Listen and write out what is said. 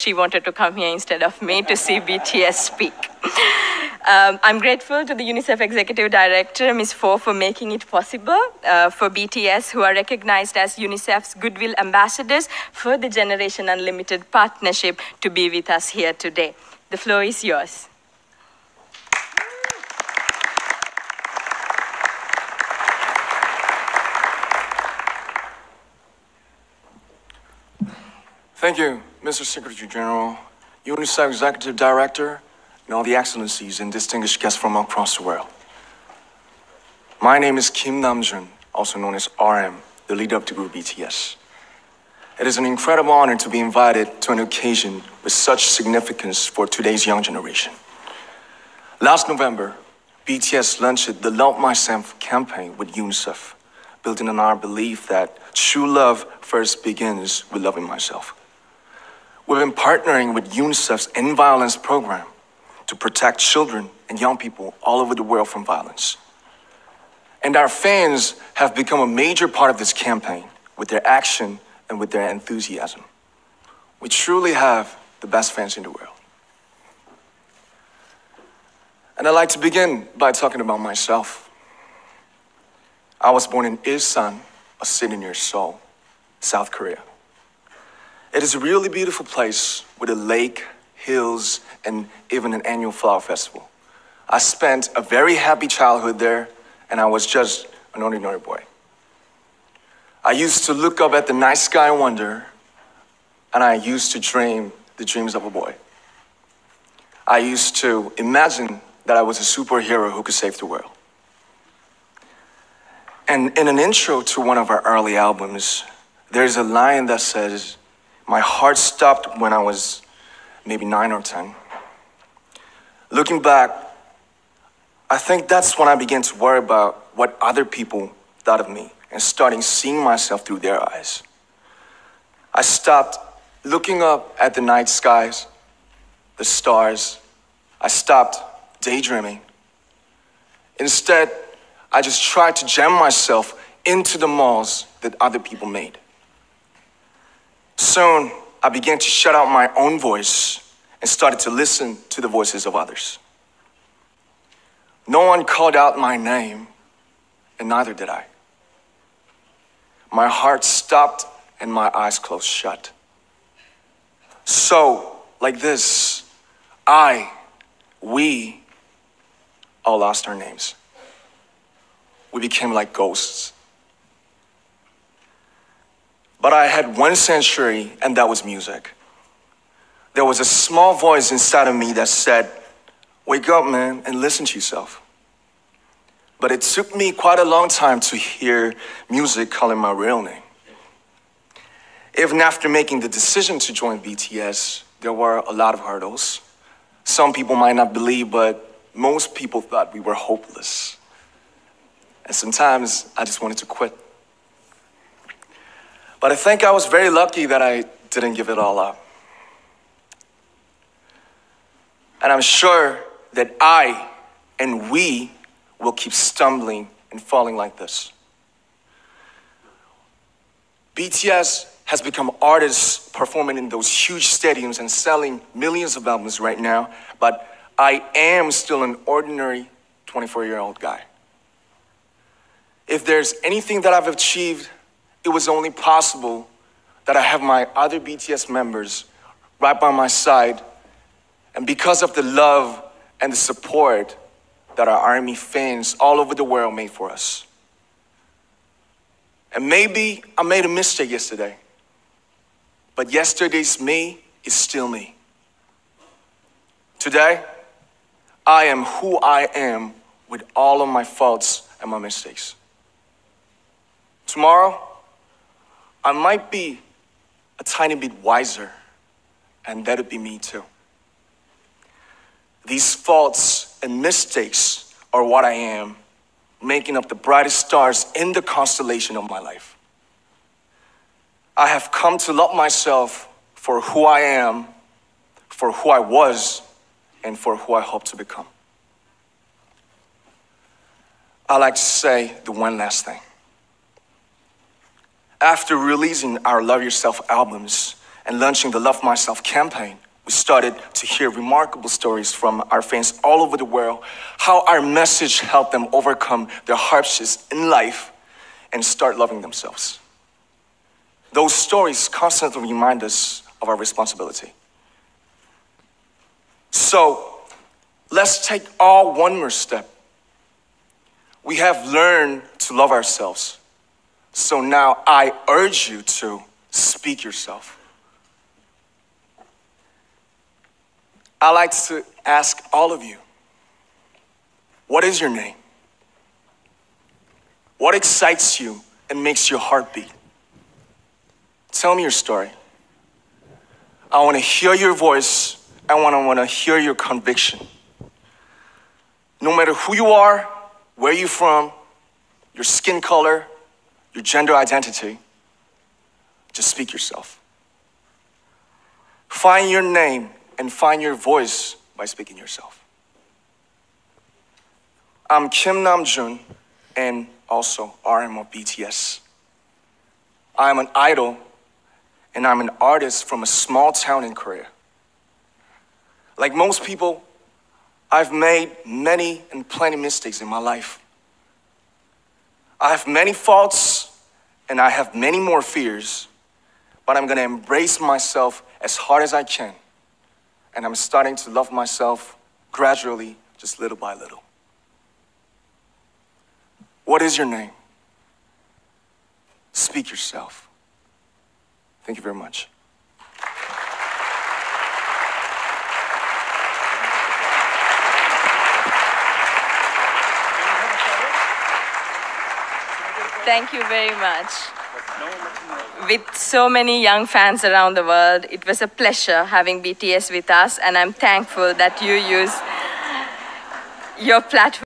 she wanted to come here instead of me to see BTS speak. I'm grateful to the UNICEF Executive Director, Ms. Fo, for making it possible for BTS, who are recognized as UNICEF's Goodwill Ambassadors for the Generation Unlimited Partnership, to be with us here today. The floor is yours. Thank you, Mr. Secretary General, UNICEF Executive Director, and all the excellencies and distinguished guests from across the world. My name is Kim Namjoon, also known as RM, the leader of the group BTS. It is an incredible honor to be invited to an occasion with such significance for today's young generation. Last November, BTS launched the Love Myself campaign with UNICEF, building on our belief that true love first begins with loving myself. We've been partnering with UNICEF's End Violence program to protect children and young people all over the world from violence. And our fans have become a major part of this campaign with their action and with their enthusiasm. We truly have the best fans in the world. And I'd like to begin by talking about myself. I was born in Ilsan, a city near Seoul, South Korea. It is a really beautiful place with a lake, hills, and even an annual flower festival. I spent a very happy childhood there, and I was just an ordinary boy. I used to look up at the night sky and wonder, and I used to dream the dreams of a boy. I used to imagine that I was a superhero who could save the world. And in an intro to one of our early albums, there's a line that says, "My heart stopped when I was maybe 9 or 10. Looking back, I think that's when I began to worry about what other people thought of me and starting seeing myself through their eyes. I stopped looking up at the night skies, the stars. I stopped daydreaming. Instead, I just tried to jam myself into the malls that other people made. Soon, I began to shut out my own voice and started to listen to the voices of others. No one called out my name, and neither did I. My heart stopped and my eyes closed shut. So, like this, we all lost our names. We became like ghosts. But I had one sanctuary, and that was music. There was a small voice inside of me that said, "Wake up, man, and listen to yourself." But it took me quite a long time to hear music calling my real name. Even after making the decision to join BTS, there were a lot of hurdles. Some people might not believe, but most people thought we were hopeless. And sometimes I just wanted to quit. But I think I was very lucky that I didn't give it all up. And I'm sure that I and we will keep stumbling and falling like this. BTS has become artists performing in those huge stadiums and selling millions of albums right now, but I am still an ordinary 24-year-old guy. If there's anything that I've achieved, it was only possible that I have my other BTS members right by my side, and because of the love and the support that our ARMY fans all over the world made for us. And maybe I made a mistake yesterday, but yesterday's me is still me. Today, I am who I am with all of my faults and my mistakes. Tomorrow, I might be a tiny bit wiser, and that'll be me too. These faults and mistakes are what I am, making up the brightest stars in the constellation of my life. I have come to love myself for who I am, for who I was, and for who I hope to become. I'd like to say the one last thing. After releasing our Love Yourself albums and launching the Love Myself campaign, we started to hear remarkable stories from our fans all over the world, how our message helped them overcome their hardships in life and start loving themselves. Those stories constantly remind us of our responsibility. So, let's take all one more step. We have learned to love ourselves. So now I urge you to speak yourself. I'd like to ask all of you, what is your name? What excites you and makes your heart beat? Tell me your story. I want to hear your voice. I want to hear your conviction. No matter who you are, where you're from, your skin color, your gender identity, just speak yourself. Find your name and find your voice by speaking yourself. I'm Kim Namjoon and also RM of BTS. I'm an idol and I'm an artist from a small town in Korea. Like most people, I've made many and plenty mistakes in my life. I have many faults and I have many more fears, but I'm gonna embrace myself as hard as I can. And I'm starting to love myself gradually, just little by little. What is your name? Speak yourself. Thank you very much. Thank you very much. With so many young fans around the world, it was a pleasure having BTS with us, and I'm thankful that you use your platform